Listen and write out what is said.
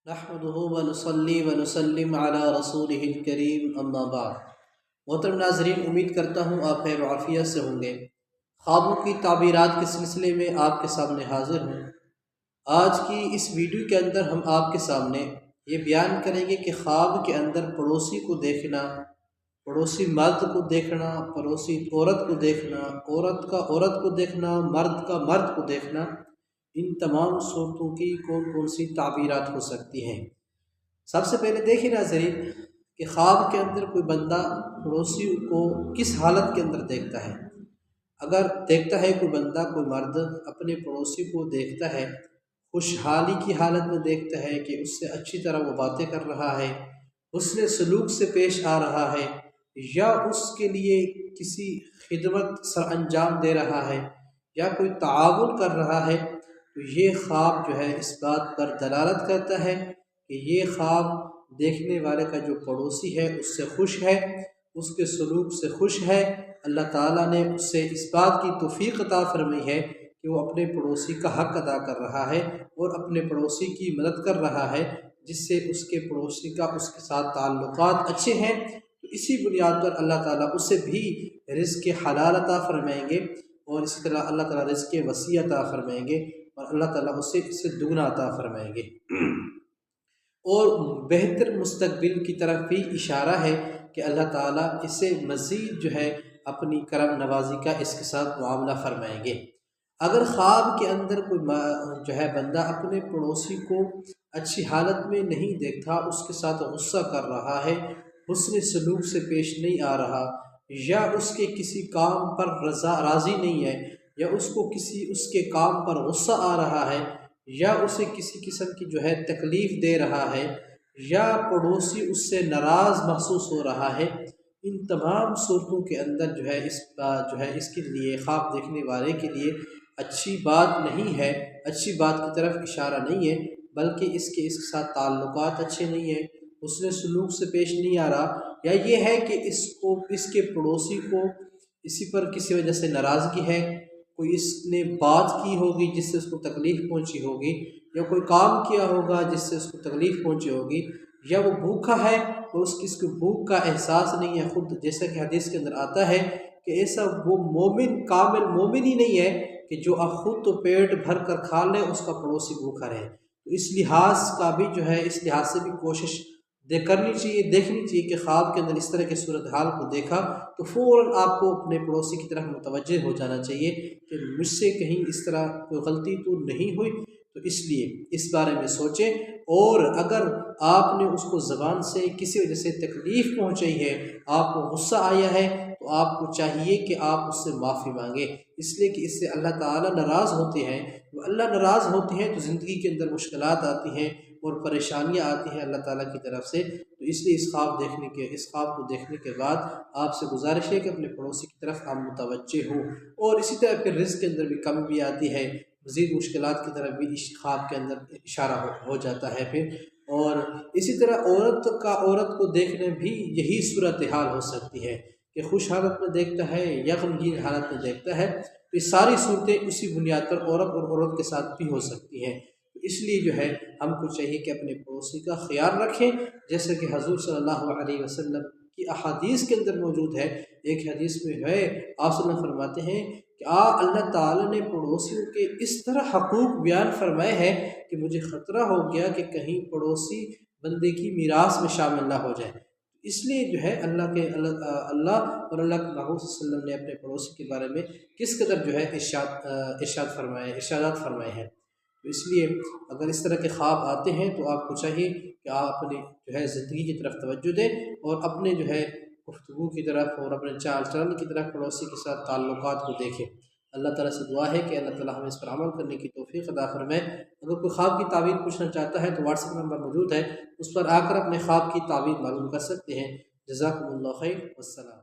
نحمده ونصلي ونسلم علی رسوله الکریم اما بعد۔ محترم ناظرین، امید کرتا ہوں آپ خیر و عافیت سے ہوں گے۔ خوابوں کی تعبیرات کے سلسلے میں آپ کے سامنے حاضر ہوں۔ آج کی اس ویڈیو کے اندر ہم آپ کے سامنے یہ بیان کریں گے کہ خواب کے اندر پڑوسی کو دیکھنا، پڑوسی مرد کو دیکھنا، پڑوسی عورت کو دیکھنا، عورت کا عورت کو دیکھنا، مرد کا مرد کو دیکھنا، ان تمام صورتوں کی کون کون سی تعبیرات ہو سکتی ہیں۔ سب سے پہلے دیکھیں ناظرین کہ خواب کے اندر کوئی بندہ پڑوسی کو کس حالت کے اندر دیکھتا ہے۔ اگر دیکھتا ہے کوئی بندہ، کوئی مرد اپنے پڑوسی کو دیکھتا ہے، خوشحالی کی حالت میں دیکھتا ہے کہ اس سے اچھی طرح وہ باتیں کر رہا ہے، حسن سلوک سے پیش آ رہا ہے، یا اس کے لیے کسی خدمت سر انجام دے رہا ہے، یا کوئی تعاون کر رہا ہے، تو یہ خواب جو ہے اس بات پر دلالت کرتا ہے کہ یہ خواب دیکھنے والے کا جو پڑوسی ہے اس سے خوش ہے، اس کے سلوک سے خوش ہے۔ اللہ تعالیٰ نے اس سے اس بات کی توفیق عطا فرمائی ہے کہ وہ اپنے پڑوسی کا حق ادا کر رہا ہے اور اپنے پڑوسی کی مدد کر رہا ہے، جس سے اس کے پڑوسی کا اس کے ساتھ تعلقات اچھے ہیں۔ تو اسی بنیاد پر اللہ تعالیٰ اسے بھی رزق حلال عطا فرمائیں گے، اور اسی طرح اللہ تعالیٰ رزق وسیع عطا فرمائیں گے، اور اللہ تعالیٰ اسے دگنا عطا فرمائیں گے۔ اور بہتر مستقبل کی طرف بھی اشارہ ہے کہ اللہ تعالیٰ اسے مزید جو ہے اپنی کرم نوازی کا اس کے ساتھ معاملہ فرمائیں گے۔ اگر خواب کے اندر کوئی جو ہے بندہ اپنے پڑوسی کو اچھی حالت میں نہیں دیکھتا، اس کے ساتھ غصہ کر رہا ہے، حسن سلوک سے پیش نہیں آ رہا، یا اس کے کسی کام پر راضی نہیں ہے، یا اس کو کسی اس کے کام پر غصہ آ رہا ہے، یا اسے کسی قسم کی جو ہے تکلیف دے رہا ہے، یا پڑوسی اس سے ناراض محسوس ہو رہا ہے، ان تمام صورتوں کے اندر جو ہے اس کے لیے، خواب دیکھنے والے کے لیے اچھی بات نہیں ہے، اچھی بات کی طرف اشارہ نہیں ہے، بلکہ اس کے ساتھ تعلقات اچھے نہیں ہیں، اس نے سلوک سے پیش نہیں آ رہا، یا یہ ہے کہ اس کے پڑوسی کو اسی پر کسی وجہ سے ناراضگی ہے، کوئی اس نے بات کی ہوگی جس سے اس کو تکلیف پہنچی ہوگی، یا کوئی کام کیا ہوگا جس سے اس کو تکلیف پہنچی ہوگی، یا وہ بھوکا ہے اور اس کو بھوک کا احساس نہیں ہے خود، جیسا کہ حدیث کے اندر آتا ہے کہ ایسا وہ مومن، کامل مومن ہی نہیں ہے کہ جو اب خود تو پیٹ بھر کر کھا لے، اس کا پڑوسی بھوکا رہے۔ تو اس لحاظ کا بھی جو ہے، اس لحاظ سے بھی کوشش کرنی چاہیے، دیکھنی چاہیے کہ خواب کے اندر اس طرح کے صورتحال کو دیکھا تو فوراً آپ کو اپنے پڑوسی کی طرف متوجہ ہو جانا چاہیے کہ مجھ سے کہیں اس طرح کوئی غلطی تو نہیں ہوئی، تو اس لیے اس بارے میں سوچیں، اور اگر آپ نے اس کو زبان سے کسی وجہ سے تکلیف پہنچائی ہے، آپ کو غصہ آیا ہے، تو آپ کو چاہیے کہ آپ اس سے معافی مانگیں، اس لیے کہ اس سے اللہ تعالیٰ ناراض ہوتے ہیں۔ وہ اللہ ناراض ہوتے ہیں تو زندگی کے اندر مشکلات آتی ہیں اور پریشانیاں آتی ہیں اللہ تعالیٰ کی طرف سے۔ تو اس لیے اس خواب کو دیکھنے کے بعد آپ سے گزارش ہے کہ اپنے پڑوسی کی طرف آپ متوجہ ہوں، اور اسی طرح پھر رزق کے اندر بھی کمی بھی آتی ہے، مزید مشکلات کی طرف بھی اس خواب کے اندر اشارہ ہو جاتا ہے پھر۔ اور اسی طرح عورت کو دیکھنے بھی یہی صورتحال ہو سکتی ہے کہ خوش حالت میں دیکھتا ہے یا غمگین حالت میں دیکھتا ہے، تو یہ ساری صورتیں اسی بنیاد پر عورت اور عورت کے ساتھ بھی ہو سکتی ہیں۔ اس لیے جو ہے ہم کو چاہیے کہ اپنے پڑوسی کا خیال رکھیں، جیسے کہ حضور صلی اللہ علیہ وسلم کی احادیث کے اندر موجود ہے۔ ایک حدیث میں ہے، آپ صلی اللہ علیہ وسلم فرماتے ہیں کہ اللہ تعالیٰ نے پڑوسیوں کے اس طرح حقوق بیان فرمائے ہیں کہ مجھے خطرہ ہو گیا کہ کہیں پڑوسی بندے کی میراث میں شامل نہ ہو جائے۔ اس لیے جو ہے اللہ اور اللہ کے محبوب صلی اللہ علیہ وسلم نے اپنے پڑوسی کے بارے میں کس قدر جو ہے ارشادات فرمائے ہیں۔ تو اس لیے اگر اس طرح کے خواب آتے ہیں تو آپ کو چاہیے کہ آپ اپنے جو ہے زندگی کی طرف توجہ دیں، اور اپنے جو ہے گفتگو کی طرف اور اپنے چال چلن کی طرف پڑوسی کے ساتھ تعلقات کو دیکھیں۔ اللہ تعالیٰ سے دعا ہے کہ اللہ تعالیٰ ہمیں اس پر عمل کرنے کی توفیق عطا فرمائے۔ اگر کوئی خواب کی تعبیر پوچھنا چاہتا ہے تو واٹس ایپ نمبر موجود ہے، اس پر آ کر اپنے خواب کی تعبیر معلوم کر سکتے ہیں۔ جزاکم اللہ خیر، والسلام۔